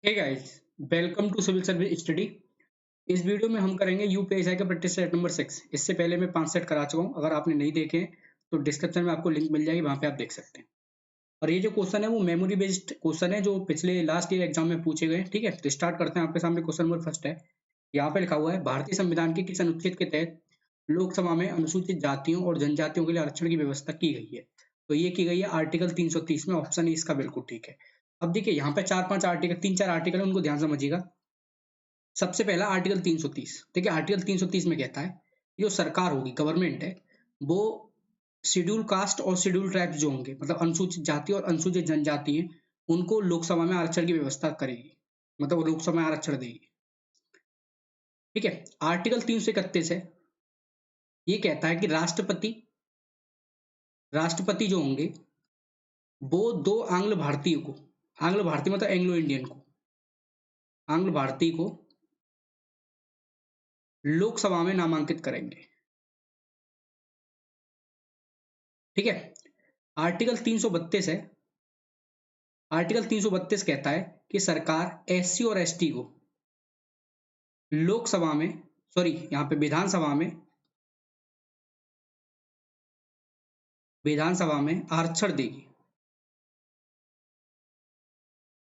Hey guys, welcome to civil service study. इस video में हम करेंगे यूपीएसआई का प्रैक्टिस सेट नंबर 6। इससे पहले मैं 5 सेट करा चुका हूँ। अगर आपने नहीं देखे हैं, तो डिस्क्रिप्शन में आपको लिंक मिल जाएगी, वहां पे आप देख सकते हैं। और ये जो क्वेश्चन है वो मेमोरी बेस्ड क्वेश्चन है जो पिछले लास्ट ईयर एग्जाम में पूछे गए। ठीक है, तो स्टार्ट करते हैं। आपके सामने क्वेश्चन नंबर फर्स्ट है। यहाँ पे लिखा हुआ है, भारतीय संविधान के किस अनुच्छेद के तहत लोकसभा में अनुसूचित जातियों और जनजातियों के लिए आरक्षण की व्यवस्था की गई है? तो ये की गई है आर्टिकल 330 में। ऑप्शन ए इसका बिल्कुल ठीक है। अब देखिए, यहाँ पे 4-5 आर्टिकल, 3-4 आर्टिकल है, उनको ध्यान समझिएगा। सबसे पहला आर्टिकल 330। देखिए, आर्टिकल 330 में कहता है, जो सरकार होगी, गवर्नमेंट है, वो शेड्यूल कास्ट और शेड्यूल ट्राइब्स जो होंगे, मतलब अनुसूचित जाति और अनुसूचित जनजाति हैं, उनको लोकसभा में आरक्षण की व्यवस्था करेगी, मतलब वो लोकसभा में आरक्षण देगी। ठीक है। आर्टिकल 331 है, ये कहता है कि राष्ट्रपति राष्ट्रपति जो होंगे, वो दो आंग्ल भारतीय को, आंग्ल भारतीय मतलब एंग्लो इंडियन को, आंग्ल भारतीय को लोकसभा में नामांकित करेंगे। ठीक है। आर्टिकल 332 है। आर्टिकल 332 कहता है कि सरकार एससी और एसटी को लोकसभा में, सॉरी, यहाँ पे विधानसभा में आरक्षण देगी।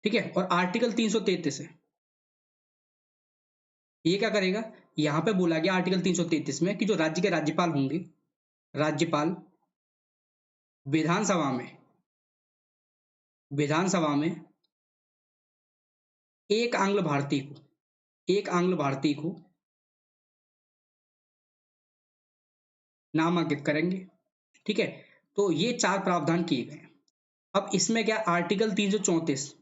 ठीक है। और आर्टिकल 333 है, ये क्या करेगा? यहाँ पे बोला गया आर्टिकल 333 में कि जो राज्य के राज्यपाल होंगे, राज्यपाल विधानसभा में विधानसभा में एक आंग्ल भारतीय को एक आंग्ल भारतीय को नामांकित करेंगे। ठीक है। तो ये 4 प्रावधान किए गए हैं। अब इसमें क्या, आर्टिकल 334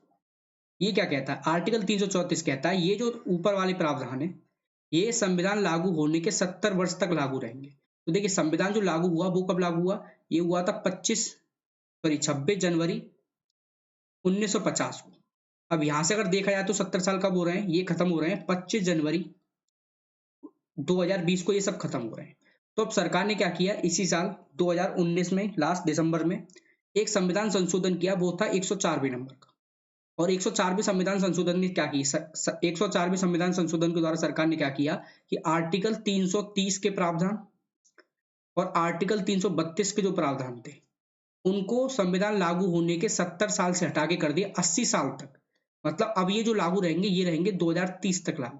ये क्या कहता है? आर्टिकल 334 कहता है, ये जो ऊपर वाले प्रावधान है, ये संविधान लागू होने के 70 वर्ष तक लागू रहेंगे। तो देखिए, संविधान जो लागू हुआ वो कब लागू हुआ? ये हुआ था 26 जनवरी 1950 को। अब यहां से अगर देखा जाए तो 70 साल कब हो रहे हैं? ये खत्म हो रहे हैं 25 जनवरी 2020 को, ये सब खत्म हो रहे हैं। तो अब सरकार ने क्या किया, इसी साल 2019 में लास्ट दिसंबर में एक संविधान संशोधन किया, वो था 104वें नंबर का। और 104वें संविधान संशोधन ने क्या की, 104वें संविधान संशोधन के द्वारा सरकार ने क्या किया कि आर्टिकल 330 के प्रावधान और आर्टिकल 332 के जो प्रावधान थे, उनको संविधान लागू होने के 70 साल से हटा के कर दिया 80 साल तक। मतलब अब ये जो लागू रहेंगे, ये रहेंगे 2030 तक लागू।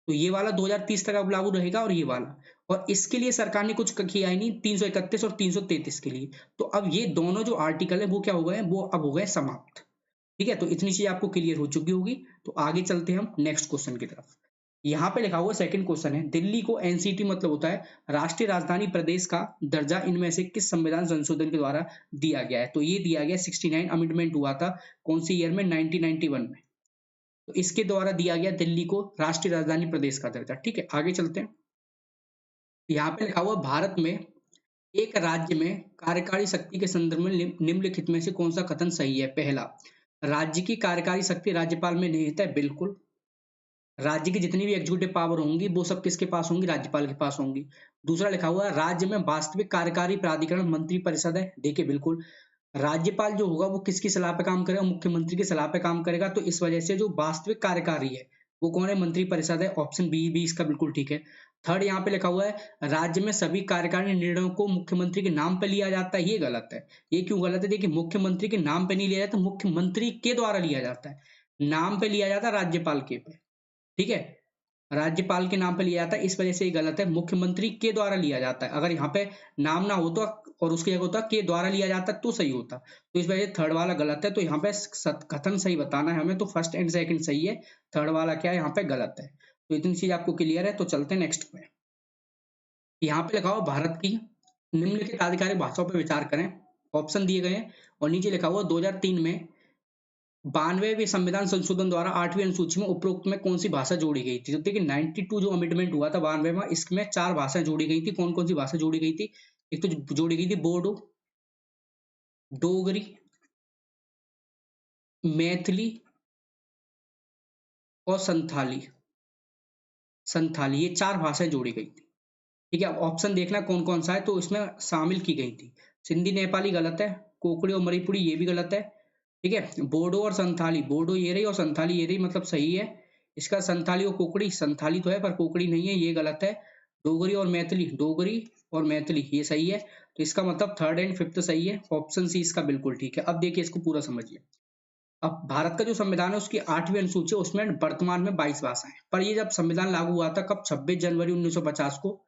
तो ये वाला 2030 तक अब लागू रहेगा, और ये वाला, और इसके लिए सरकार ने कुछ किया ही नहीं 331 और 333 के लिए। तो अब ये दोनों जो आर्टिकल है वो क्या हो गए, वो अब हो गए समाप्त। ठीक है। तो इतनी चीज आपको क्लियर हो चुकी होगी। तो आगे चलते हैं हम नेक्स्ट क्वेश्चन की तरफ। यहाँ पे लिखा हुआ सेकंड क्वेश्चन है, दिल्ली को एनसीटी मतलब होता है राष्ट्रीय राजधानी प्रदेश का दर्जा इनमें से किस संविधान संशोधन के द्वारा दिया गया है? तो ये दिया गया 69 अमेंडमेंट हुआ था, कौन सी ईयर में? 1991 में। तो इसके द्वारा दिया गया दिल्ली को राष्ट्रीय राजधानी प्रदेश का दर्जा। ठीक है, आगे चलते हैं। यहाँ पे लिखा हुआ, भारत में एक राज्य में कार्यकारी शक्ति के संदर्भ में निम्नलिखित में से कौन सा कथन सही है? पहला, राज्य की कार्यकारी शक्ति राज्यपाल में निहित है। बिल्कुल। राज्य की जितनी भी एग्जीक्यूटिव पावर होंगी वो सब किसके पास होंगी? राज्यपाल के पास होंगी। दूसरा लिखा हुआ है, राज्य में वास्तविक कार्यकारी प्राधिकरण मंत्री परिषद है। देखिए, बिल्कुल। राज्यपाल जो होगा वो किसकी सलाह पे काम करेगा? मुख्यमंत्री की सलाह पे काम करेगा। तो इस वजह से जो वास्तविक कार्यकारी है वो कौन है? मंत्री परिषद है। ऑप्शन बी भी इसका बिल्कुल ठीक है। थर्ड, यहाँ पे लिखा हुआ है, राज्य में सभी कार्यकारिणी निर्णयों को मुख्यमंत्री के नाम पे लिया जाता है। ये गलत है। ये क्यों गलत है? देखिए, मुख्यमंत्री के नाम पे नहीं लिया जाता, मुख्यमंत्री के द्वारा लिया जाता है। नाम पे लिया जाता है राज्यपाल के पे। ठीक है। राज्यपाल के नाम पे लिया जाता है, इस वजह से ये गलत है। मुख्यमंत्री के द्वारा लिया जाता है। अगर यहाँ पे नाम ना हो तो, और उसकी जगह होता के द्वारा लिया जाता तो सही होता। तो इस वजह से थर्ड वाला गलत है। तो यहाँ पे कथन सही बताना है हमें, तो फर्स्ट एंड सेकंड सही है, थर्ड वाला क्या है यहाँ पे गलत है। तो इतनी चीज आपको क्लियर है। तो चलते हैं नेक्स्ट पे। यहाँ पे लिखा हुआ, भारत की निम्नलिखित आधिकारिक भाषाओं पर विचार करें। ऑप्शन दिए गए हैं, और नीचे लिखा हुआ 2003 में 92वें संविधान संशोधन द्वारा 8वीं अनुसूची में उपरोक्त में कौन सी भाषा जोड़ी गई थी? तो देखिए, 92 जो अमेंडमेंट हुआ था 92 में, इसमें 4 भाषाएं जोड़ी गई थी। कौन कौन सी भाषा जोड़ी गई थी? एक तो जोड़ी गई थी बोडो, डोगरी, मैथिली और संथाली। ये 4 भाषाएं जोड़ी गई थी। ठीक है। अब ऑप्शन देखना कौन कौन सा है, तो इसमें शामिल की गई थी। सिंधी नेपाली गलत है, कोंकणी और मणिपुरी ये भी गलत है, ठीक है। बोडो और संथाली, बोडो ये रही और संथाली ये रही, मतलब सही है। इसका संथाली और कोकड़ी, संथाली तो है पर कोकड़ी नहीं है, ये गलत है। डोगरी और मैथिली, डोगरी और मैथिली ये सही है। तो इसका मतलब थर्ड एंड फिफ्थ सही है, ऑप्शन सी इसका बिल्कुल ठीक है। अब देखिए इसको पूरा समझिए। अब भारत का जो संविधान है उसकी 8वीं अनुसूची है, उसमें वर्तमान में 22 भाषाएं, पर ये जब संविधान लागू हुआ था कब, 26 जनवरी 1950 को,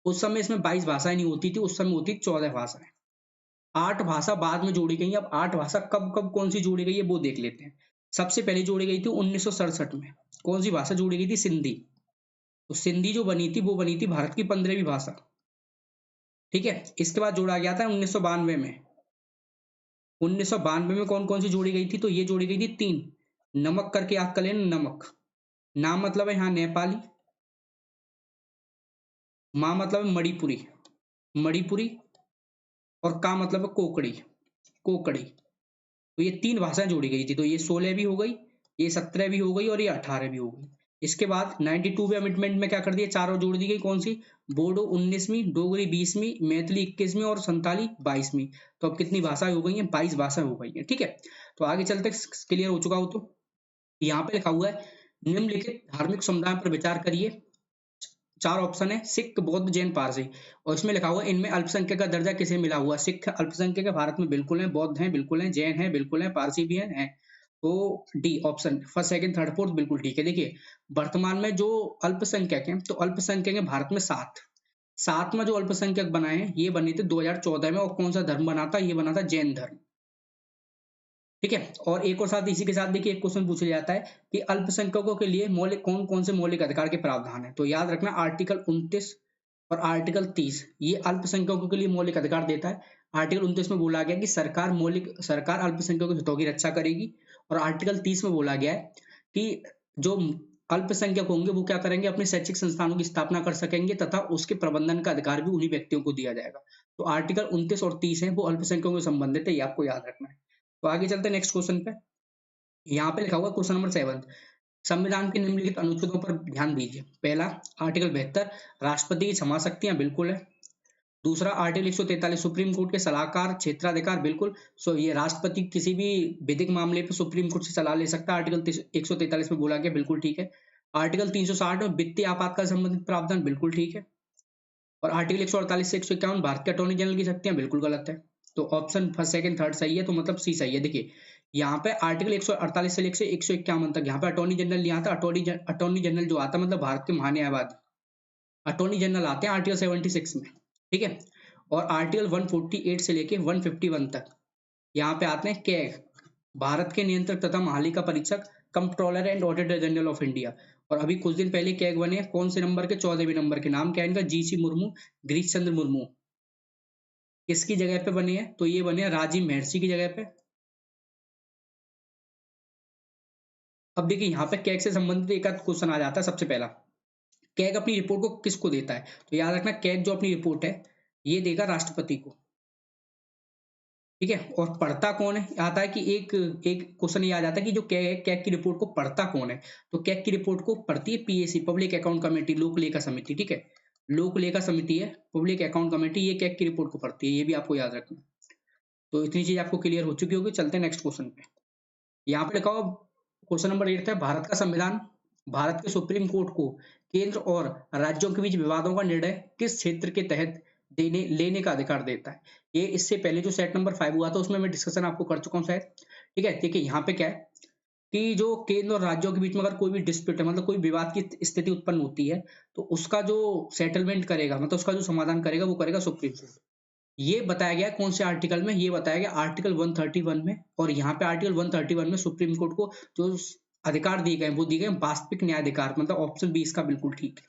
उस समय इसमें 22 भाषाएं नहीं होती थी, उस समय होती 14 भाषाएं। 8 भाषा बाद में जोड़ी गई। अब 8 भाषा कब कब कौन सी जोड़ी गई है वो देख लेते हैं। सबसे पहले जोड़ी गई थी 1967 में। कौन सी भाषा जोड़ी गई थी, सिंधी। तो सिंधी जो बनी थी वो बनी थी भारत की 15वीं भाषा। ठीक है। इसके बाद जोड़ा गया था 1992 में। 1992 में कौन कौन सी जोड़ी गई थी, तो ये जोड़ी गई थी 3। नमक करके याद कर लेना, नमक। नाम मतलब है यहाँ नेपाली, माँ मतलब है मणिपुरी, मणिपुरी, और का मतलब है कोकड़ी, कोकड़ी। तो ये 3 भाषाएं जोड़ी गई थी। तो ये 16 भी हो गई, ये 17 भी हो गई और ये 18 भी हो गई। इसके बाद 92वें अमेंडमेंट में क्या कर दिया, चारों जोड़ दी गई। कौन सी, बोडो 19वीं, डोगरी 20वीं, मैथिली 21वीं और संताली 22वीं। तो अब कितनी भाषाएं हो गई हैं, 22 भाषाएं हो गई हैं। ठीक है। तो आगे चलते, क्लियर हो चुका हो तो। यहाँ पे लिखा हुआ है निम्नलिखित धार्मिक समुदाय पर विचार करिए। 4 ऑप्शन है, सिख, बौद्ध, जैन, पारसी। और इसमें लिखा हुआ है इनमें अल्पसंख्यक का दर्जा किसे मिला हुआ। सिख अल्पसंख्यक है भारत में, बिल्कुल है। बौद्ध है, बिल्कुल है। जैन है, बिल्कुल है। पारसी भी है। तो D option first second third fourth बिल्कुल ठीक है। देखिए वर्तमान में जो अल्पसंख्यक है, तो अल्पसंख्यक है भारत में 7। 7 में जो अल्पसंख्यक बनाए हैं ये बने थे 2014 में। और कौन सा धर्म बना था, ये बना था जैन धर्म। ठीक है। और एक और साथ इसी के साथ देखिए एक क्वेश्चन पूछ लिया जाता है कि अल्पसंख्यकों के लिए मौलिक कौन कौन से मौलिक अधिकार के प्रावधान है। तो याद रखना आर्टिकल 29 और आर्टिकल 30 ये अल्पसंख्यकों के लिए मौलिक अधिकार देता है। आर्टिकल 29 में बोला गया कि सरकार अल्पसंख्यकों के हितों की रक्षा करेगी। और आर्टिकल 30 में बोला गया है कि जो अल्पसंख्यक होंगे वो क्या करेंगे, अपने शैक्षिक संस्थानों की स्थापना कर सकेंगे तथा उसके प्रबंधन का अधिकार भी उन्हीं व्यक्तियों को दिया जाएगा। तो आर्टिकल 29 और 30 है वो अल्पसंख्यकों से संबंधित है, ये आपको याद रखना है। तो आगे चलते हैं नेक्स्ट क्वेश्चन पे। यहाँ पे लिखा हुआ क्वेश्चन नंबर 7, संविधान के निम्नलिखित अनुच्छेदों पर ध्यान दीजिए। पहला, आर्टिकल 72 राष्ट्रपति की क्षमा शक्तियां, बिल्कुल है। दूसरा, आर्टिकल 143 सुप्रीम कोर्ट के सलाहकार क्षेत्राधिकार, बिल्कुल। सो ये राष्ट्रपति किसी भी विधिक मामले पर सुप्रीम कोर्ट से सलाह ले सकता है, आर्टिकल 143 में बोला गया, बिल्कुल ठीक है। आर्टिकल 360 में वित्तीय आपातकाल संबंधित प्रावधान, बिल्कुल ठीक है। और आर्टिकल 148 से 151 भारत के अटॉर्नी जनरल की शक्तियां, बिल्कुल गलत है। तो ऑप्शन फर्स्ट सेकंड थर्ड सही है, तो मतलब सी सही है। देखिए यहाँ पे आर्टिकल 148 से लेकर 151 तक यहाँ पे अटॉर्नी जनरल नहीं आता। अटॉर्नी जनरल जो आता मतलब भारत के महान्यायवादी अटॉर्नी जनरल आते हैं आर्टिकल 76 में। ठीक है। और आर्टिकल 148 से लेके 151 तक यहाँ पे आते हैं कैग, भारत के नियंत्रक तथा महालेखा परीक्षक, controller and auditor general of India. और अभी कुछ दिन पहले कैग बने हैं, कौन से नंबर के, 14वें नंबर के। नाम क्या है इनका, जीसी मुर्मू, गिरीश चंद्र मुर्मू। किसकी जगह पे बने हैं, तो ये बने हैं राजीव महर्षि की जगह पे। अब देखिए यहाँ पे कैग से संबंधित एक आध क्वेश्चन आ जाता है। सबसे पहला, कैग अपनी रिपोर्ट को किसको देता है, तो याद रखना कैग जो अपनी रिपोर्ट है ये देगा राष्ट्रपति को। ठीक है। और पढ़ता कौन है, आता है कि एक एक क्वेश्चन ये आ जाता है कि जो कैग की रिपोर्ट को पढ़ता कौन है। तो कैग की रिपोर्ट को पढ़ती है पीएसी, पब्लिक अकाउंट कमेटी, लोक लेखा समिति। ठीक है। लोक लेखा समिति है, पब्लिक अकाउंट कमेटी, ये कैग की रिपोर्ट को पढ़ती है, ये भी आपको याद रखना। तो इतनी चीज आपको क्लियर हो चुकी होगी। चलते हैं नेक्स्ट क्वेश्चन पे। यहाँ पे लिखा हुआ क्वेश्चन नंबर 8 है, भारत का संविधान भारत के सुप्रीम कोर्ट को केंद्र और राज्यों के बीच विवादों का निर्णय किस क्षेत्र के तहत देने लेने का अधिकार देता है। ये इससे पहले जो सेट नंबर 5 हुआ था उसमें मैं डिस्कशन आपको कर चुका हूँ शायद। ठीक है। देखिए यहाँ पे क्या है कि जो केंद्र और राज्यों के बीच में अगर कोई भी डिस्प्यूट है, मतलब कोई विवाद की स्थिति उत्पन्न होती है, तो उसका जो सेटलमेंट करेगा, मतलब उसका जो समाधान करेगा वो करेगा सुप्रीम कोर्ट। ये बताया गया कौन से आर्टिकल में, ये बताया गया आर्टिकल 131 में। और यहाँ पे आर्टिकल 131 में सुप्रीम कोर्ट को जो अधिकार दिए गए वो दिए गए वास्तविक न्यायाधिकार, मतलब ऑप्शन बी इसका बिल्कुल ठीक है।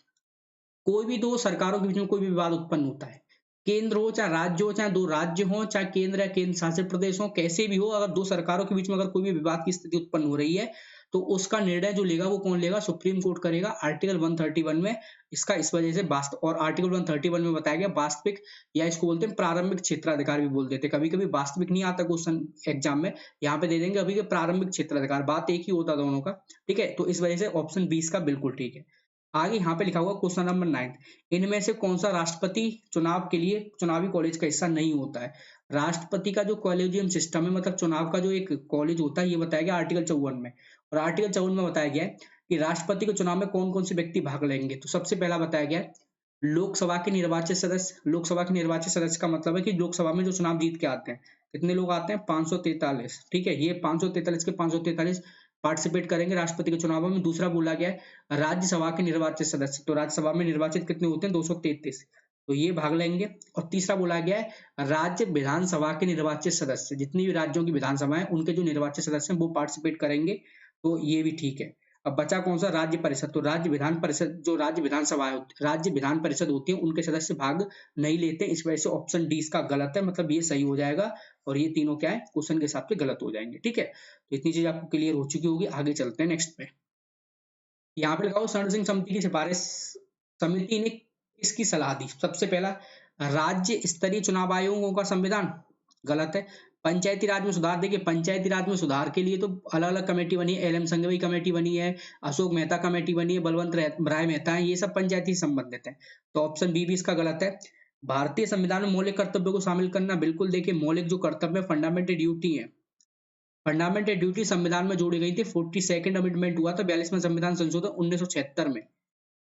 कोई भी दो सरकारों के बीच में कोई भी विवाद उत्पन्न होता है, केंद्र हो चाहे राज्य हो, चाहे दो राज्य हो, चाहे केंद्र या केंद्र शासित प्रदेश हो, कैसे भी हो, अगर दो सरकारों के बीच में अगर कोई भी विवाद की स्थिति उत्पन्न हो रही है तो उसका निर्णय जो लेगा वो कौन लेगा, सुप्रीम कोर्ट करेगा आर्टिकल 131 में। इसका इस वजह से और आर्टिकल 131 में बताया गया वास्तविक, या इसको बोलते हैं प्रारंभिक क्षेत्राधिकार भी बोल देते हैं। कभी कभी वास्तविक नहीं आता क्वेश्चन एग्जाम में, यहाँ पे दे देंगे अभी के प्रारंभिक क्षेत्राधिकार, बात एक ही होता दोनों का। ठीक है। तो इस वजह से ऑप्शन 20 का बिल्कुल ठीक है। आगे यहाँ पे लिखा हुआ क्वेश्चन नंबर 9, इनमें से कौन सा राष्ट्रपति चुनाव के लिए चुनावी कॉलेज का हिस्सा नहीं होता है। राष्ट्रपति का जो कॉलेजियम सिस्टम है, मतलब चुनाव का जो एक कॉलेज होता है, ये बताया गया आर्टिकल 54 में। और आर्टिकल 54 में बताया गया है कि राष्ट्रपति के चुनाव में कौन कौन से व्यक्ति भाग लेंगे। तो सबसे पहला बताया गया है लोकसभा के निर्वाचित सदस्य। लोकसभा के निर्वाचित सदस्य का मतलब है कि लोकसभा में जो चुनाव जीत के आते हैं, कितने लोग आते हैं, 543। ठीक है, ये 543 के 543 पार्टिसिपेट करेंगे राष्ट्रपति के चुनाव में। दूसरा बोला गया है राज्यसभा के निर्वाचित सदस्य। तो राज्यसभा में निर्वाचित कितने होते हैं, 233, तो ये भाग लेंगे। और तीसरा बोला गया है राज्य विधानसभा के निर्वाचित सदस्य, जितनी भी राज्यों की विधानसभा है उनके जो निर्वाचित सदस्य हैं वो पार्टिसिपेट करेंगे, तो ये भी ठीक है। अब बचा कौन सा, राज्य परिषद। तो राज्य विधान परिषद, जो राज्य विधानसभा है, राज्य विधान परिषद होती है, उनके सदस्य भाग नहीं लेते। इस वजह से ऑप्शन डी इसका गलत है, मतलब ये सही हो जाएगा। और ये तीनों क्या है, क्वेश्चन के हिसाब से गलत हो जाएंगे। ठीक है, तो इतनी चीज आपको क्लियर हो चुकी होगी। आगे चलते हैं नेक्स्ट पे। यहाँ पे लगाओ स्वर्ण सिंह समिति की सिफारिश समिति ने किसकी सलाह दी। सबसे पहला, राज्य स्तरीय चुनाव आयोगों का संविधान, गलत है। पंचायती राज में सुधार, देखिए पंचायती राज में सुधार के लिए तो अलग अलग कमेटी बनी है, एल.एम. संघवी कमेटी बनी है, अशोक मेहता कमेटी बनी है, बलवंत राय मेहता है, ये सब पंचायती से संबंधित है। तो ऑप्शन बी भी इसका गलत है। भारतीय संविधान में मौलिक कर्तव्यों को शामिल करना, बिल्कुल। देखिए मौलिक जो कर्तव्य फंडामेंटल ड्यूटी है, फंडामेंटल ड्यूटी संविधान में जोड़ी गई थी। 42nd अमेंडमेंट हुआ था 42वां संविधान संशोधन 1976 में।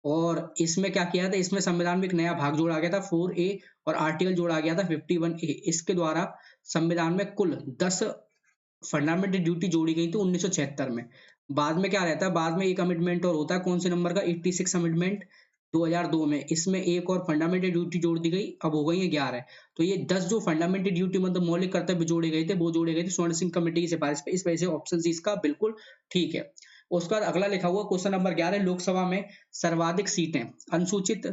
और इसमें क्या किया था, इसमें संविधान में एक नया भाग जोड़ा गया था 4A, और आर्टिकल जोड़ा गया था 51A। इसके द्वारा संविधान में कुल 10 फंडामेंटल ड्यूटी जोड़ी गई थी 1976 में। बाद में क्या रहता है, बाद में एक अमेंडमेंट और होता है, कौन से नंबर का, 86 अमेंडमेंट 2002 में। इसमें एक और फंडामेंटल ड्यूटी जोड़ दी गई, अब हो गई है 11। तो ये 10 जो फंडामेंटल ड्यूटी मतलब मौलिक कर्तव्य जोड़े गए थे, वो जोड़े गए थे स्वर्ण सिंह कमेटी की सिफारिश पे। इस वजह से ऑप्शन सी इसका बिल्कुल ठीक है। उसके बाद अगला लिखा हुआ क्वेश्चन नंबर 11, लोकसभा में सर्वाधिक सीटें अनुसूचित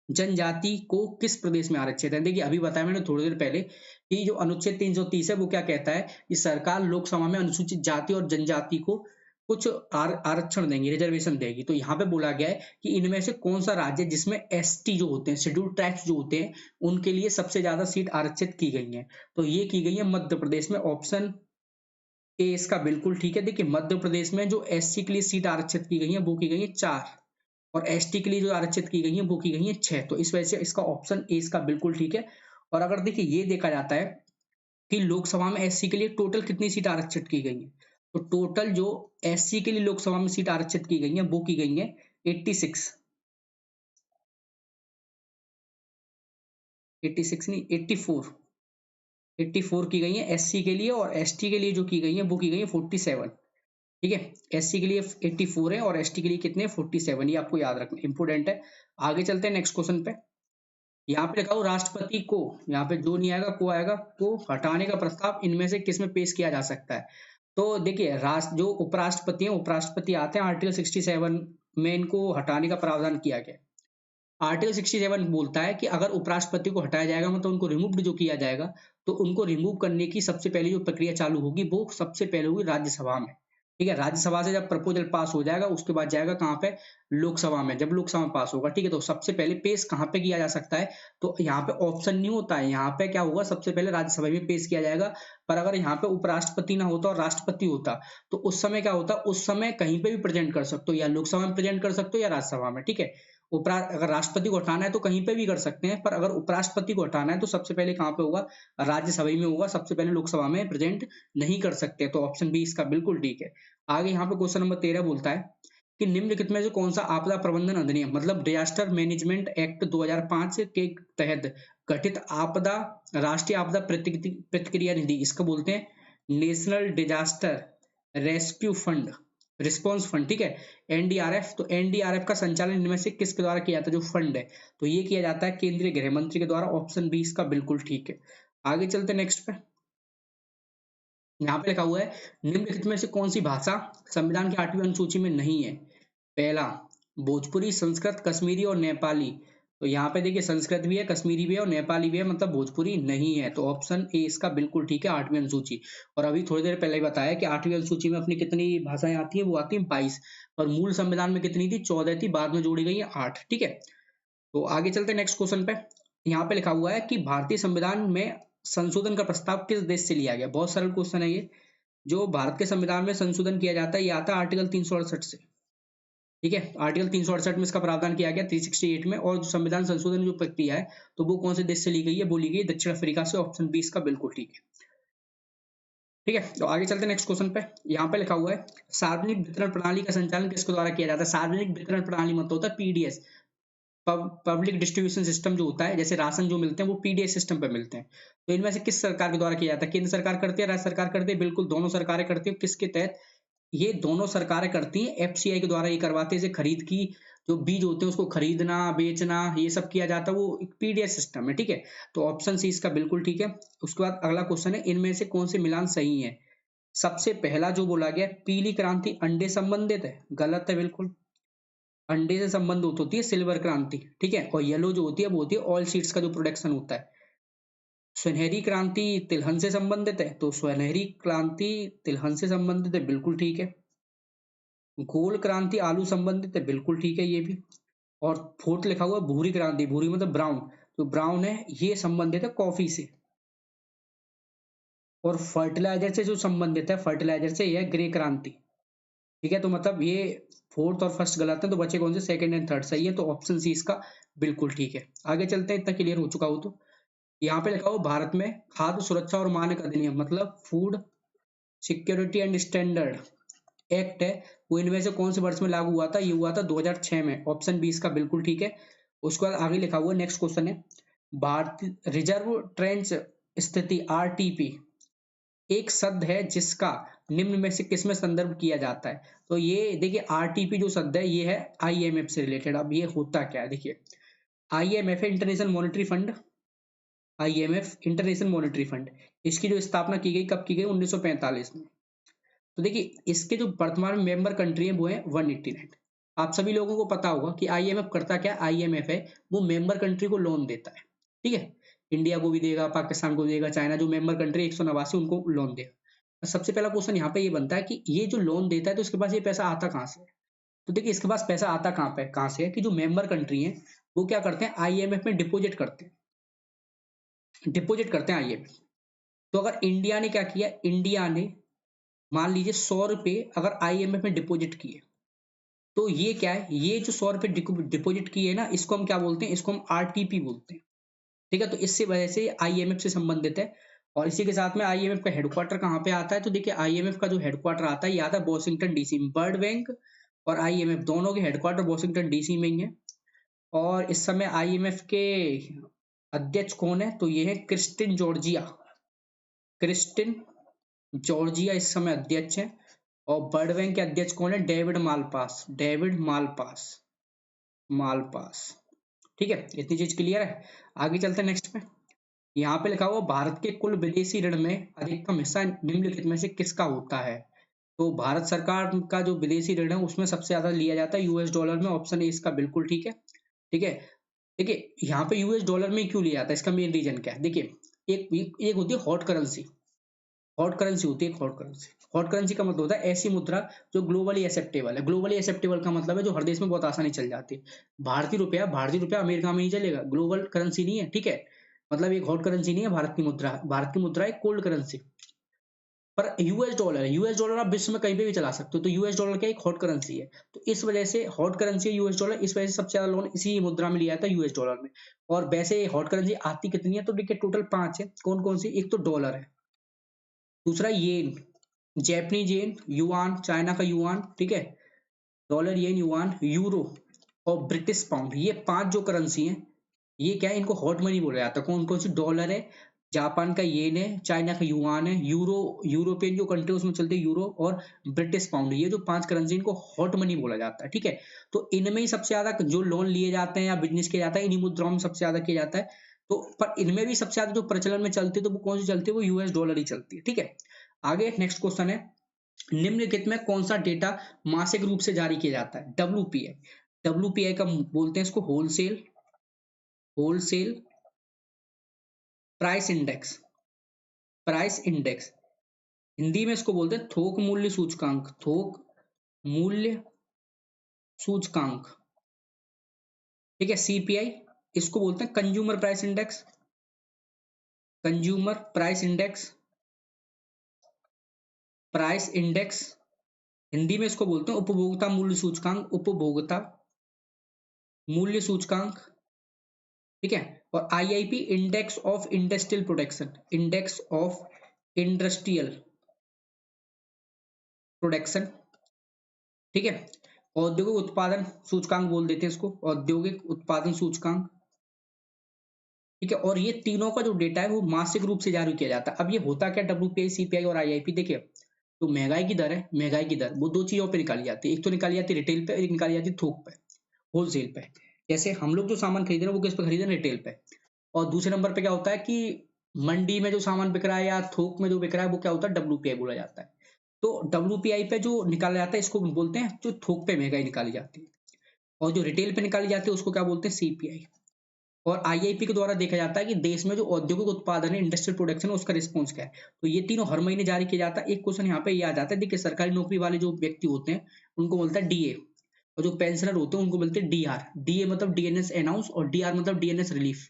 जनजाति को किस प्रदेश में आरक्षित है। देखिए अभी बताया मैंने थोड़ी देर पहले कि जो अनुच्छेद 330 है वो क्या कहता है कि सरकार लोकसभा में अनुसूचित जाति और जनजाति को कुछ आरक्षण देंगी, रिजर्वेशन देगी। तो यहाँ पे बोला गया है कि इनमें से कौन सा राज्य जिसमें एसटी जो होते हैं, शेड्यूल ट्राइब्स जो होते हैं, उनके लिए सबसे ज्यादा सीट आरक्षित की गई है। तो ये की गई है मध्य प्रदेश में। ऑप्शन ए इसका बिल्कुल ठीक है। देखिए मध्य प्रदेश में जो एससी के लिए सीट आरक्षित की गई है वो की गई है 4, और एसटी के लिए जो आरक्षित की गई है वो की गई है 6। तो इस वजह से इसका ऑप्शन ए इसका बिल्कुल ठीक है। और अगर देखिए ये देखा जाता है कि लोकसभा में एससी के लिए टोटल कितनी सीट आरक्षित की गई है, तो टोटल जो एससी के लिए लोकसभा में सीट आरक्षित की गई है वो की गई है 86, 86 नहीं 84, 84 की गई है एससी के लिए। और एसटी के लिए जो की गई है वो की गई है 47। ठीक है, एससी के लिए 84 है और एसटी के लिए कितने, 47। ये आपको याद रखना इंपोर्टेंट है। आगे चलते हैं नेक्स्ट क्वेश्चन पे। यहाँ पे लिखा हो राष्ट्रपति को, यहाँ पे जो नहीं आएगा को आएगा, को हटाने का प्रस्ताव इनमें से किस में पेश किया जा सकता है। तो देखिए राष्ट्र जो उपराष्ट्रपति हैं, उपराष्ट्रपति आते हैं आर्टिकल 67 में इनको हटाने का प्रावधान किया गया है। आर्टिकल 67 बोलता है कि अगर उपराष्ट्रपति को हटाया जाएगा, मतलब उनको रिमूव जो किया जाएगा, तो उनको रिमूव करने की सबसे पहले जो प्रक्रिया चालू होगी वो सबसे पहले होगी राज्यसभा में। ठीक है, राज्यसभा से जब प्रपोजल पास हो जाएगा उसके बाद जाएगा कहाँ पे, लोकसभा में। जब लोकसभा में पास होगा, ठीक है, तो सबसे पहले पेश कहाँ पे किया जा सकता है, तो यहाँ पे ऑप्शन नहीं होता है। यहाँ पे क्या होगा, सबसे पहले राज्यसभा में पेश किया जाएगा। पर अगर यहाँ पे उपराष्ट्रपति ना होता और राष्ट्रपति होता, तो उस समय क्या होता, उस समय कहीं पे भी प्रेजेंट कर सकते हो, या लोकसभा में प्रेजेंट कर सकते हो या राज्यसभा में। ठीक है, उपरा अगर राष्ट्रपति को हटाना है तो कहीं पे भी कर सकते हैं, पर अगर उपराष्ट्रपति को हटाना है तो सबसे पहले कहाँ पे होगा, राज्यसभा में होगा। सबसे पहले लोकसभा में प्रेजेंट नहीं कर सकते। तो ऑप्शन बी इसका बिल्कुल ठीक है। आगे यहाँ पे क्वेश्चन नंबर 13 बोलता है कि निम्नलिखित में से कौन सा आपदा प्रबंधन अधिनियम, मतलब डिजास्टर मैनेजमेंट एक्ट 2005 के तहत गठित आपदा, राष्ट्रीय आपदा प्रतिक्रिया निधि, इसको बोलते हैं national disaster rescue fund, response fund. ठीक है, एनडीआरएफ। तो एनडीआरएफ का संचालन इनमें से किसके द्वारा किया जाता है, जो फंड है, तो ये किया जाता है केंद्रीय गृह मंत्री के द्वारा। ऑप्शन बी इसका बिल्कुल ठीक है। आगे चलते नेक्स्ट पे। यहाँ पे लिखा हुआ है निम्नलिखित में से कौन सी भाषा संविधान की 8वीं अनुसूची में नहीं है। पहला भोजपुरी, संस्कृत, कश्मीरी और नेपाली। तो यहाँ पे देखिए संस्कृत भी है, कश्मीरी भी है और नेपाली भी है, मतलब भोजपुरी नहीं है। तो ऑप्शन ए इसका बिल्कुल ठीक है, 8वीं अनुसूची। और अभी थोड़ी देर पहले ही बताया कि 8वीं अनुसूची में अपनी कितनी भाषाएं आती है, वो आती है 22, और मूल संविधान में कितनी थी, 14 थी, बाद में जोड़ी गई है 8। ठीक है, तो आगे चलते हैं नेक्स्ट क्वेश्चन पे। यहाँ पे लिखा हुआ है कि भारतीय संविधान में संशोधन का प्रस्ताव किस देश से लिया गया। बहुत सरल क्वेश्चन है ये। जो भारत के संविधान में संशोधन किया जाता है ये आता है आर्टिकल 368 से। ठीक है, आर्टिकल 368 में इसका प्रावधान किया गया 368 में। और जो संविधान संशोधन जो प्रक्रिया है तो वो कौन से देश से ली गई है, वो ली गई दक्षिण अफ्रीका से। ऑप्शन बी इसका बिल्कुल ठीक है। ठीक है, तो आगे चलते हैं नेक्स्ट क्वेश्चन पे। यहाँ पे लिखा हुआ है सार्वजनिक वितरण प्रणाली का संचालन किसके द्वारा किया जाता है। सार्वजनिक वितरण प्रणाली मतलब होता है पीडीएस, पब्लिक डिस्ट्रीब्यूशन सिस्टम जो होता है, जैसे राशन जो मिलते हैं वो पीडीएस सिस्टम पे मिलते हैं। तो इनमें से किस सरकार के द्वारा किया जाता है। केंद्र सरकार करती है, राज्य सरकार करती है, बिल्कुल दोनों सरकारें करती है। किसके तहत, ये दोनों सरकारें करती हैं, एफसीआई के द्वारा ये करवाते हैं। जैसे खरीद की जो बीज होते हैं उसको खरीदना बेचना ये सब किया जाता है, वो एक पीडीएस सिस्टम है। ठीक है, तो ऑप्शन सी इसका बिल्कुल ठीक है। उसके बाद अगला क्वेश्चन है इनमें से कौन से मिलान सही है। सबसे पहला जो बोला गया पीली क्रांति अंडे संबंधित है, गलत है बिल्कुल। अंडे से संबंधित होती है सिल्वर क्रांति। ठीक है, और येलो जो होती है वो होती है ऑयल सीड्स का जो प्रोडक्शन होता है। सुनहरी क्रांति तिलहन से संबंधित है, तो सुनहरी क्रांति तिलहन से संबंधित है, बिल्कुल ठीक है। गोल क्रांति आलू संबंधित है, बिल्कुल ठीक है ये भी। और फोर्थ लिखा हुआ भूरी क्रांति, भूरी मतलब ब्राउन, तो ब्राउन है ये संबंधित है कॉफी से। और फर्टिलाइजर से जो संबंधित है, फर्टिलाइजर से यह ग्रे क्रांति। ठीक है, तो मतलब ये फोर्थ और फर्स्ट गलत है, तो बचे कौन से, सेकंड एंड थर्ड सही है। तो ऑप्शन सी इसका बिल्कुल ठीक है। आगे चलते हैं, इतना क्लियर हो चुका हो तो। यहाँ पे लिखा हो भारत में खाद्य सुरक्षा और मानक अधिनियम मतलब food security and standard act है, वो इनमें से कौन से वर्ष में लागू हुआ था। ये हुआ था 2006 में। ऑप्शन बी इसका बिल्कुल ठीक है। उसके बाद आगे लिखा हुआ नेक्स्ट क्वेश्चन है भारतीय रिजर्व ट्रेंच स्थिति आरटीपी एक शब्द है जिसका निम्न में से किसमें संदर्भ किया जाता है। तो ये देखिए आरटीपी जो शब्द है ये है आईएमएफ से रिलेटेड। अब ये होता क्या है देखिए, आईएमएफ है international monetary fund. IMF international monetary fund, इसकी जो स्थापना की गई कब की गई, 1945 में। तो देखिए इसके जो वर्तमान में मेंबर कंट्री है वो है 189। आप सभी लोगों को पता होगा कि आईएमएफ करता क्या, आईएमएफ है वो मेंबर कंट्री को लोन देता है। ठीक है, इंडिया को भी देगा, पाकिस्तान को देगा, चाइना जो मेंबर कंट्री 189 उनको लोन देगा। सबसे पहला क्वेश्चन यहाँ पे ये बनता है कि ये जो लोन देता है तो उसके पास ये पैसा आता कहाँ से है। तो देखिए इसके पास पैसा आता कहाँ से है कि जो मेंबर कंट्री है वो क्या करते हैं आईएमएफ में डिपोजिट करते हैं, डिपोजिट करते हैं आईएमएफ। तो अगर इंडिया ने क्या किया, इंडिया ने मान लीजिए 100 रुपए अगर आईएमएफ में डिपोजिट किए, तो ये क्या है, ये जो 100 रुपए डिपोजिट किए ना इसको हम क्या बोलते हैं, इसको हम आरटीपी बोलते हैं। ठीक है, तो इससे वजह से आईएमएफ से संबंधित है। और इसी के साथ में आईएमएफ का हेडक्वार्टर कहाँ पे आता है, तो देखिए आईएमएफ का जो हेडक्वार्टर आता है ये आता है वॉशिंगटन डीसी में। वर्ल्ड बैंक और आईएमएफ दोनों के हेडक्वार्टर वॉशिंगटन डीसी में ही है। और इस समय आईएमएफ के अध्यक्ष कौन है, तो ये है क्रिस्टिन जॉर्जिया। क्रिस्टिन जॉर्जिया इस समय अध्यक्ष है। और वर्ल्ड बैंक के अध्यक्ष कौन है, David Malpass. David Malpass, Malpass. ठीक है, इतनी चीज क्लियर है। आगे चलते हैं नेक्स्ट पे। यहाँ पे लिखा हुआ भारत के कुल विदेशी ऋण में अधिकतम हिस्सा निम्नलिखित में से किसका होता है। तो भारत सरकार का जो विदेशी ऋण है उसमें सबसे ज्यादा लिया जाता है यूएस डॉलर में। ऑप्शन ए इसका बिल्कुल ठीक है। ठीक है, देखिए यहाँ पे यूएस डॉलर में क्यों लिया जाता है, इसका मेन रीजन क्या है। देखिए एक होती है हॉट करेंसी, हॉट करेंसी होती है हॉट करेंसी। हॉट करेंसी का मतलब होता है ऐसी मुद्रा जो ग्लोबली एक्सेप्टेबल है। ग्लोबली एक्सेप्टेबल का मतलब है जो हर देश में बहुत आसानी चल जाती है। भारतीय रुपया अमेरिका में नहीं चलेगा, ग्लोबल करेंसी नहीं है। ठीक है, मतलब एक हॉट करेंसी नहीं है भारत की मुद्रा। भारत की मुद्रा एक कोल्ड करेंसी। पर यूएस डॉलर है, यूएस डॉलर आप विश्व में कहीं पे भी चला सकते हो। तो यूएस डॉलर क्या एक हॉट करेंसी है, तो इस वजह से हॉट करेंसी है यूएस डॉलर, इस वजह से सबसे ज्यादा लोन इसी मुद्रा में लिया जाता है यूएस डॉलर में। और वैसे हॉट करेंसी आती कितनी है, तो देखिए टोटल 5 है। कौन कौन सी, एक तो डॉलर है, दूसरा येन, जैपनीज येन, युआन चाइना का युआन। ठीक है, डॉलर, येन, युआन, यूरो और ब्रिटिश पाउंड, ये 5 जो करेंसी हैं ये क्या है, इनको हॉट मनी बोला जाता है। कौन कौन सी, डॉलर है, जापान का येन है, चाइना का युआन है, यूरो यूरोपियन जो कंट्री उसमें चलते हैं यूरो, और ब्रिटिश पाउंड। ये जो 5 करेंसी इनको हॉट मनी बोला जाता है। ठीक है, तो इनमें ही सबसे ज्यादा जो लोन लिए जाते हैं या बिजनेस किया जाता है इन्हीं मुद्राओं में सबसे ज्यादा किया जाता है। तो पर इनमें भी सबसे ज्यादा जो प्रचलन में चलती है तो वो कौन सी चलती है, वो यूएस डॉलर ही चलती है। ठीक है, आगे नेक्स्ट क्वेश्चन है निम्नलिखित में कौन सा डेटा मासिक रूप से जारी किया जाता है। डब्ल्यूपीआई, डब्ल्यूपीआई का बोलते हैं इसको wholesale, wholesale price index, price index. Hindi में इसको बोलते हैं थोक मूल्य सूचकांक, थोक मूल्य सूचकांक। ठीक है, सीपीआई इसको बोलते हैं consumer price index, consumer price index, price index. Hindi में इसको बोलते हैं उपभोक्ता मूल्य सूचकांक, उपभोक्ता मूल्य सूचकांक, ठीक है। और IIP index of industrial production, index of industrial production, ठीक है। औद्योगिक उत्पादन सूचकांक बोल देते हैं इसको, औद्योगिक उत्पादन सूचकांक, ठीक है। और ये तीनों का जो डेटा है वो मासिक रूप से जारी किया जाता है। अब ये होता क्या, डब्ल्यूपीआई, सीपीआई और आईआईपी, देखिए तो महंगाई की दर है, महंगाई की दर वो दो चीजों पे निकाली जाती है, एक तो निकाली जाती है रिटेल पे, एक निकाली जाती है थोक पे, होलसेल पे। जैसे हम लोग जो सामान खरीद रहे हैं वो किस पे खरीद रहे हैं, रिटेल पे। और दूसरे नंबर पे क्या होता है कि मंडी में जो सामान बिक रहा है या थोक में जो बिक रहा है वो क्या होता है, डब्ल्यूपीआई बोला जाता है। तो डब्ल्यूपीआई पे जो निकाला जाता है इसको बोलते हैं जो थोक पे महंगाई निकाली जाती है, और जो रिटेल पे निकाली जाती है उसको क्या बोलते हैं, सीपीआई। और आईआईपी के द्वारा देखा जाता है कि देश में जो औद्योगिक उत्पादन है, इंडस्ट्रियल प्रोडक्शन है, उसका रिस्पॉन्स क्या है। तो ये तीनों हर महीने जारी किया जाता है। एक क्वेश्चन यहाँ पे ये आ जाता है, देखिए सरकारी नौकरी वाले जो व्यक्ति होते हैं उनको बोलता है डीए, और जो पेंशनर होते हैं उनको बोलते हैं डीआर। डीए मतलब डीएनएस अनाउंस, और डीआर मतलब डीएनएस रिलीफ।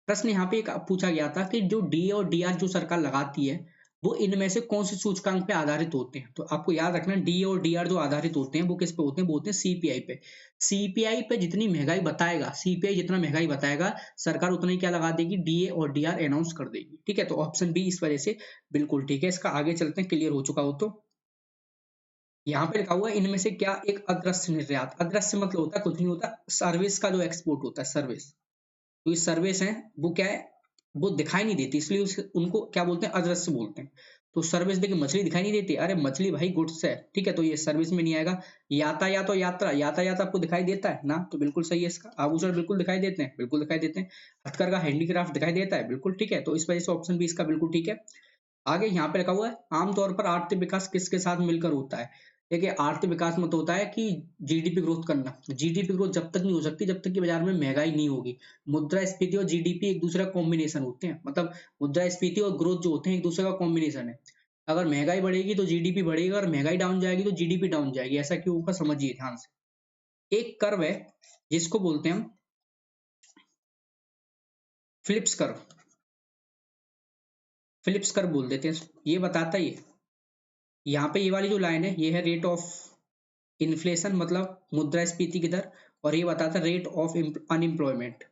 प्रश्न यहाँ पे एक पूछा गया था कि जो डीए और डीआर जो सरकार लगाती है वो इनमें से कौन से सूचकांक पे आधारित होते हैं। तो आपको याद रखना, डीए और डीआर जो आधारित होते हैं वो किस पे होते हैं, वो होते हैं सीपीआई पे। सीपीआई पे जितनी महंगाई बताएगा, सीपीआई जितना महंगाई बताएगा सरकार उतना ही क्या लगा देगी, डीए और डीआर अनाउंस कर देगी, ठीक है। तो ऑप्शन बी इस वजह से बिल्कुल ठीक है। इसका आगे चलते हैं, क्लियर हो चुका हो तो। यहाँ पे लिखा हुआ है इनमें से क्या एक अदृश्य निर्यात, अदृश्य मतलब होता है कुछ नहीं होता, सर्विस का जो एक्सपोर्ट होता है, सर्विस। तो ये सर्विस है वो क्या है, वो दिखाई नहीं देती, इसलिए उनको क्या बोलते हैं, अदृश्य बोलते हैं। तो सर्विस, देखिए मछली दिखाई नहीं देती, अरे मछली भाई गुड्स है, ठीक है, तो ये सर्विस में नहीं आएगा। यातायात और यात्रा, यातायात आपको दिखाई देता है ना, तो बिल्कुल सही है इसका। आभूषण बिल्कुल दिखाई देते हैं, बिल्कुल दिखाई देते हैं। हथकरघा हैंडीक्राफ्ट दिखाई देता है, बिल्कुल ठीक है। तो इस वजह से ऑप्शन बी इसका बिल्कुल ठीक है। आगे यहाँ पे लिखा हुआ है आमतौर पर आर्थिक विकास किसके साथ मिलकर होता है। देखिए आर्थिक विकास मतलब होता है कि जीडीपी ग्रोथ करना। जीडीपी ग्रोथ जब तक नहीं हो सकती जब तक कि बाजार में महंगाई नहीं होगी। मुद्रास्फीति और जीडीपी एक दूसरे का कॉम्बिनेशन होते हैं, मतलब मुद्रास्फीति और ग्रोथ जो होते हैं एक दूसरे का कॉम्बिनेशन है। अगर महंगाई बढ़ेगी तो जीडीपी बढ़ेगा, और महंगाई डाउन जाएगी तो जीडीपी डाउन जाएगी। ऐसा क्यों होगा, समझिए ध्यान से। एक कर्व है जिसको बोलते हैं हम फिलिप्स कर्व, फिलिप्स कर्व बोल देते हैं, ये बताता ही है। यहाँ पे ये वाली जो लाइन है ये है रेट ऑफ इन्फ्लेशन, मतलब मुद्रास्फीति की दर, और ये बताता है रेट ऑफ अनएम्प्लॉयमेंट।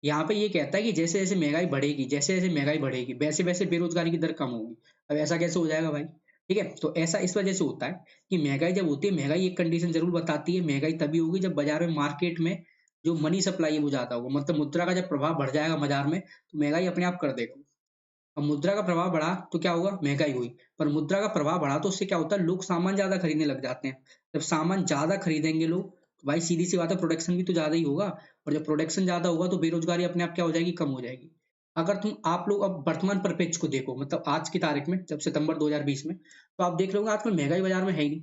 यहाँ पे ये कहता है कि जैसे जैसे महंगाई बढ़ेगी, जैसे जैसे महंगाई बढ़ेगी वैसे वैसे बेरोजगारी की दर कम होगी। अब ऐसा कैसे हो जाएगा भाई, ठीक है। तो ऐसा इस वजह से होता है कि महंगाई जब होती है, महंगाई एक कंडीशन जरूर बताती है, महंगाई तभी होगी जब बाजार में, मार्केट में जो मनी सप्लाई है वो ज्यादा होगा, मतलब मुद्रा का जब प्रभाव बढ़ जाएगा बाजार में तो महंगाई अपने आप कर देगा। अब मुद्रा का प्रभाव बढ़ा तो क्या होगा, महंगाई हुई। पर मुद्रा का प्रभाव बढ़ा तो उससे क्या होता है, लोग सामान ज्यादा खरीदने लग जाते हैं। जब सामान ज्यादा खरीदेंगे लोग तो भाई सीधी सी बात है प्रोडक्शन भी तो ज्यादा ही होगा, और जब प्रोडक्शन ज्यादा होगा तो बेरोजगारी अपने आप क्या हो जाएगी, कम हो जाएगी। अगर तुम आप लोग अब वर्तमान परिप्रेक्ष्य को देखो, मतलब आज की तारीख में, जब सितंबर 2020 में, तो आप देख रहे होंगे आजकल महंगाई बाजार में है ही नहीं।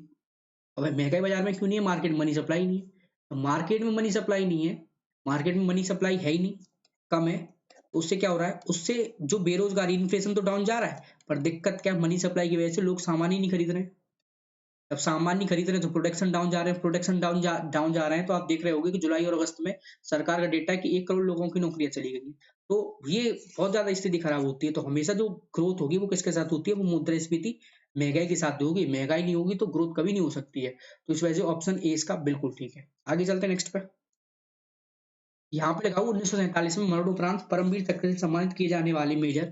अब महंगाई बाजार में क्यों नहीं है, मार्केट में मनी सप्लाई नहीं है। मार्केट में मनी सप्लाई नहीं है, मार्केट में मनी सप्लाई है ही नहीं, कम है। तो उससे क्या हो रहा है, उससे जो बेरोजगारी, इन्फ्लेशन तो डाउन जा रहा है, पर दिक्कत क्या, मनी सप्लाई की वजह से लोग सामान ही नहीं खरीद रहे हैं। जब सामान नहीं खरीद रहे हैं तो प्रोडक्शन डाउन जा रहे हैं, प्रोडक्शन डाउन जा रहे हैं, तो आप देख रहे होंगे कि जुलाई और अगस्त में सरकार का डेटा है कि 1 करोड़ लोगों की नौकरियां चली गई। तो ये बहुत ज्यादा स्थिति खराब होती है। तो हमेशा जो ग्रोथ होगी वो किसके साथ होती है, वो मुद्रास्फीति, महंगाई के साथ होगी। महंगाई नहीं होगी तो ग्रोथ कभी नहीं हो सकती है। तो इस वजह से ऑप्शन ए इसका बिल्कुल ठीक है। आगे चलते हैं नेक्स्ट पे। यहाँ पे लिखा हुआ 1947 में मरणोपरांत परमवीर चक्र से सम्मानित किए जाने वाले मेजर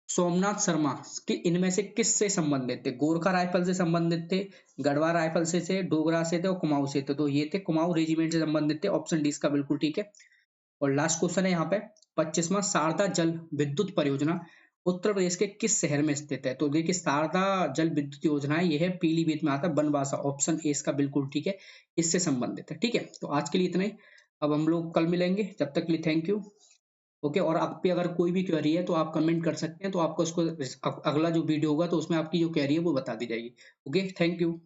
सोमनाथ शर्मा के इनमें से किस से संबंधित थे। गोरखा राइफल से संबंधित थे, गढ़वा राइफल से थे, डोगरा से थे और कुमाऊं से थे। तो ये थे कुमाऊं रेजिमेंट से संबंधित थे, ऑप्शन डी इसका बिल्कुल ठीक है। और लास्ट क्वेश्चन है यहाँ पे 25वां, शारदा जल विद्युत परियोजना उत्तर प्रदेश के किस शहर में स्थित है। तो देखिए शारदा जल विद्युत योजना है, ये है पीलीभीत में आता है, बनवासा, ऑप्शन ए इसका बिल्कुल ठीक है, इससे संबंधित है, ठीक है। तो आज के लिए इतना ही, अब हम लोग कल मिलेंगे, जब तक के लिए थैंक यू। ओके, और आप पे अगर कोई भी क्वेरी है तो आप कमेंट कर सकते हैं, तो आपको उसको अगला जो वीडियो होगा तो उसमें आपकी जो क्वेरी है वो बता दी जाएगी। Okay, thank you.